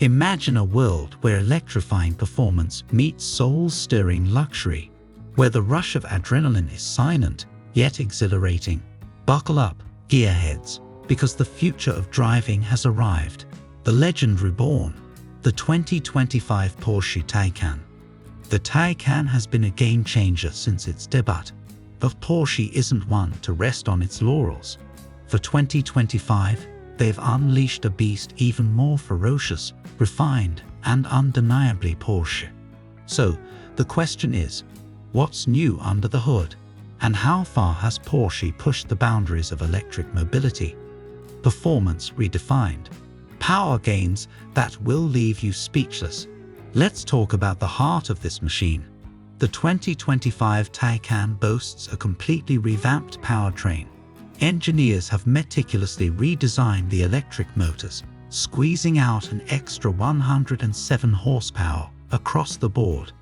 Imagine a world where electrifying performance meets soul-stirring luxury, where the rush of adrenaline is silent yet exhilarating. Buckle up, gearheads, because the future of driving has arrived. The legend reborn, the 2025 Porsche Taycan. The Taycan has been a game-changer since its debut, but Porsche isn't one to rest on its laurels. For 2025, they've unleashed a beast even more ferocious, refined, and undeniably Porsche. So, the question is, what's new under the hood? And how far has Porsche pushed the boundaries of electric mobility? Performance redefined. Power gains that will leave you speechless. Let's talk about the heart of this machine. The 2025 Taycan boasts a completely revamped powertrain. Engineers have meticulously redesigned the electric motors, squeezing out an extra 107 horsepower across the board.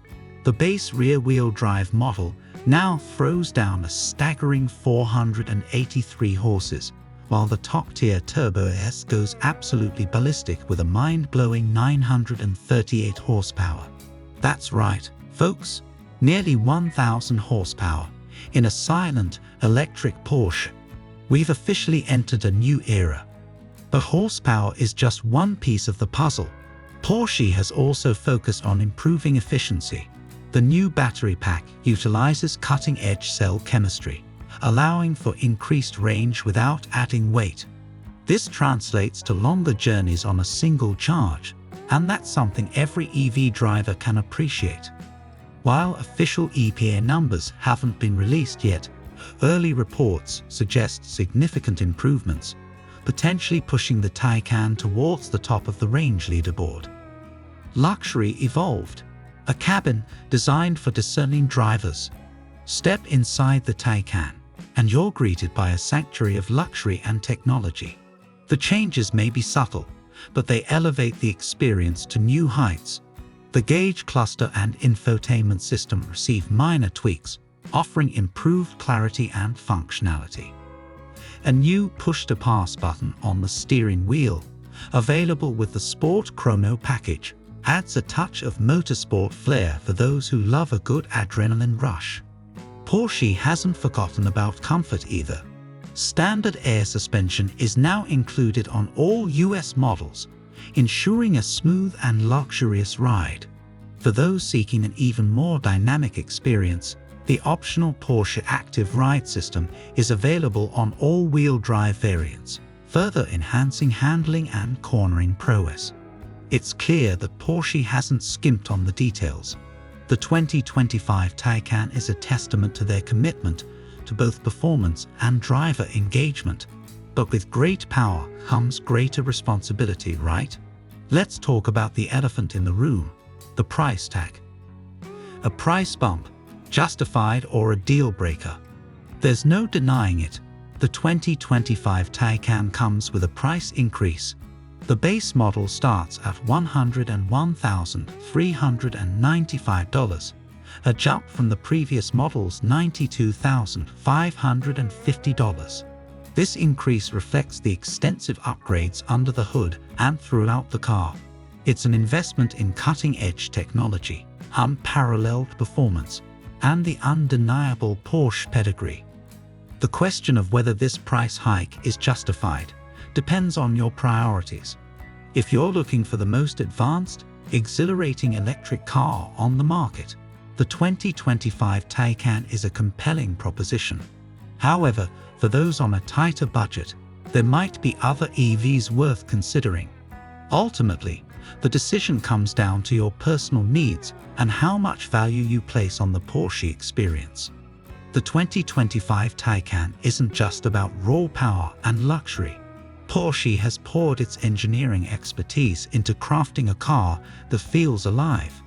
The base rear-wheel drive model now throws down a staggering 483 horses, while the top-tier Turbo S goes absolutely ballistic with a mind-blowing 938 horsepower. That's right, folks, nearly 1,000 horsepower in a silent, electric Porsche. We've officially entered a new era. But horsepower is just one piece of the puzzle. Porsche has also focused on improving efficiency. The new battery pack utilizes cutting-edge cell chemistry, allowing for increased range without adding weight. This translates to longer journeys on a single charge, and that's something every EV driver can appreciate. While official EPA numbers haven't been released yet, early reports suggest significant improvements, potentially pushing the Taycan towards the top of the range leaderboard. Luxury evolved. A cabin designed for discerning drivers. Step inside the Taycan, and you're greeted by a sanctuary of luxury and technology. The changes may be subtle, but they elevate the experience to new heights. The gauge cluster and infotainment system receive minor tweaks, offering improved clarity and functionality. A new push-to-pass button on the steering wheel, available with the Sport Chrono package, adds a touch of motorsport flair for those who love a good adrenaline rush. Porsche hasn't forgotten about comfort either. Standard air suspension is now included on all US models, ensuring a smooth and luxurious ride. For those seeking an even more dynamic experience, the optional Porsche Active Ride system is available on all-wheel drive variants, further enhancing handling and cornering prowess. It's clear that Porsche hasn't skimped on the details. The 2025 Taycan is a testament to their commitment to both performance and driver engagement. But with great power comes greater responsibility, right? Let's talk about the elephant in the room, the price tag. A price bump, justified or a deal breaker? There's no denying it. The 2025 Taycan comes with a price increase. The base model starts at $101,395, a jump from the previous model's $92,550. This increase reflects the extensive upgrades under the hood and throughout the car. It's an investment in cutting-edge technology, unparalleled performance, and the undeniable Porsche pedigree. The question of whether this price hike is justified depends on your priorities. If you're looking for the most advanced, exhilarating electric car on the market, the 2025 Taycan is a compelling proposition. However, for those on a tighter budget, there might be other EVs worth considering. Ultimately, the decision comes down to your personal needs and how much value you place on the Porsche experience. The 2025 Taycan isn't just about raw power and luxury. Porsche has poured its engineering expertise into crafting a car that feels alive.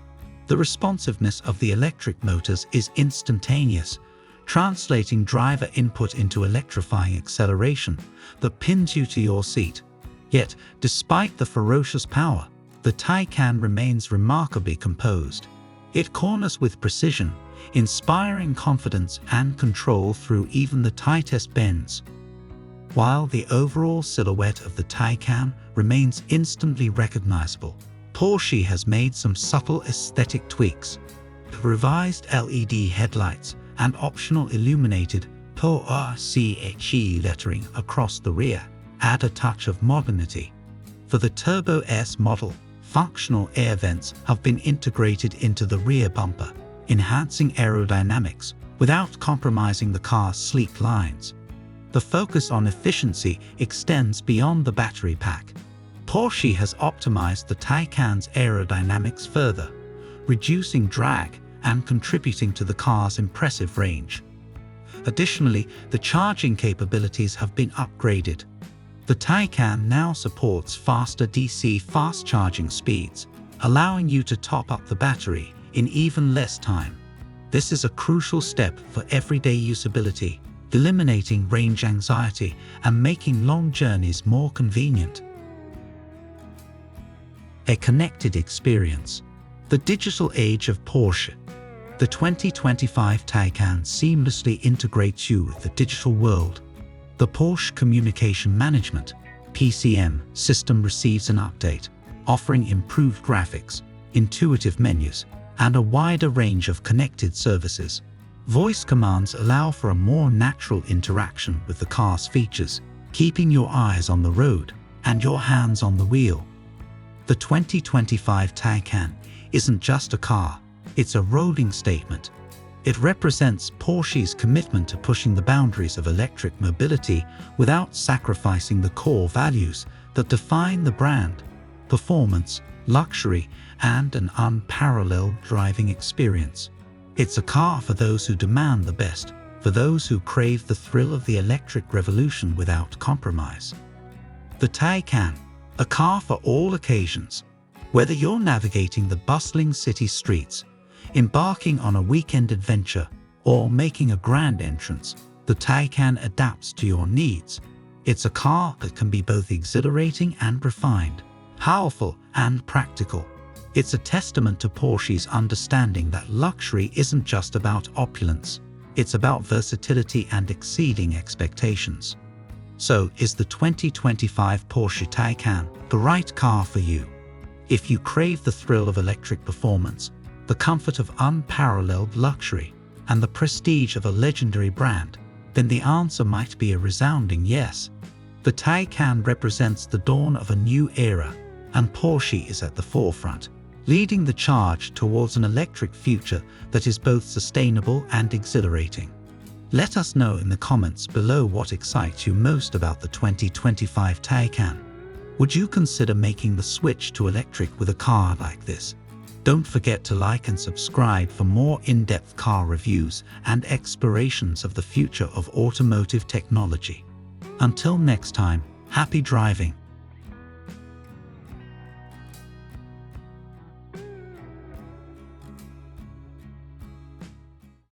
The responsiveness of the electric motors is instantaneous, translating driver input into electrifying acceleration that pins you to your seat. Yet, despite the ferocious power, the Taycan remains remarkably composed. It corners with precision, inspiring confidence and control through even the tightest bends. While the overall silhouette of the Taycan remains instantly recognizable, Porsche has made some subtle aesthetic tweaks. The revised LED headlights and optional illuminated Porsche lettering across the rear add a touch of modernity. For the Turbo S model, functional air vents have been integrated into the rear bumper, enhancing aerodynamics without compromising the car's sleek lines. The focus on efficiency extends beyond the battery pack. Porsche has optimized the Taycan's aerodynamics further, reducing drag and contributing to the car's impressive range. Additionally, the charging capabilities have been upgraded. The Taycan now supports faster DC fast charging speeds, allowing you to top up the battery in even less time. This is a crucial step for everyday usability, eliminating range anxiety and making long journeys more convenient. A connected experience. The digital age of Porsche. The 2025 Taycan seamlessly integrates you with the digital world. The Porsche Communication Management (PCM) system receives an update, offering improved graphics, intuitive menus, and a wider range of connected services. Voice commands allow for a more natural interaction with the car's features, keeping your eyes on the road and your hands on the wheel. The 2025 Taycan isn't just a car, it's a rolling statement. It represents Porsche's commitment to pushing the boundaries of electric mobility without sacrificing the core values that define the brand: performance, luxury, and an unparalleled driving experience. It's a car for those who demand the best, for those who crave the thrill of the electric revolution without compromise. The Taycan, a car for all occasions. Whether you're navigating the bustling city streets, embarking on a weekend adventure, or making a grand entrance, the Taycan adapts to your needs. It's a car that can be both exhilarating and refined, powerful and practical. It's a testament to Porsche's understanding that luxury isn't just about opulence, it's about versatility and exceeding expectations. So, is the 2025 Porsche Taycan the right car for you? If you crave the thrill of electric performance, the comfort of unparalleled luxury, and the prestige of a legendary brand, then the answer might be a resounding yes. The Taycan represents the dawn of a new era, and Porsche is at the forefront, leading the charge towards an electric future that is both sustainable and exhilarating. Let us know in the comments below what excites you most about the 2025 Taycan. Would you consider making the switch to electric with a car like this? Don't forget to like and subscribe for more in-depth car reviews and explorations of the future of automotive technology. Until next time, happy driving.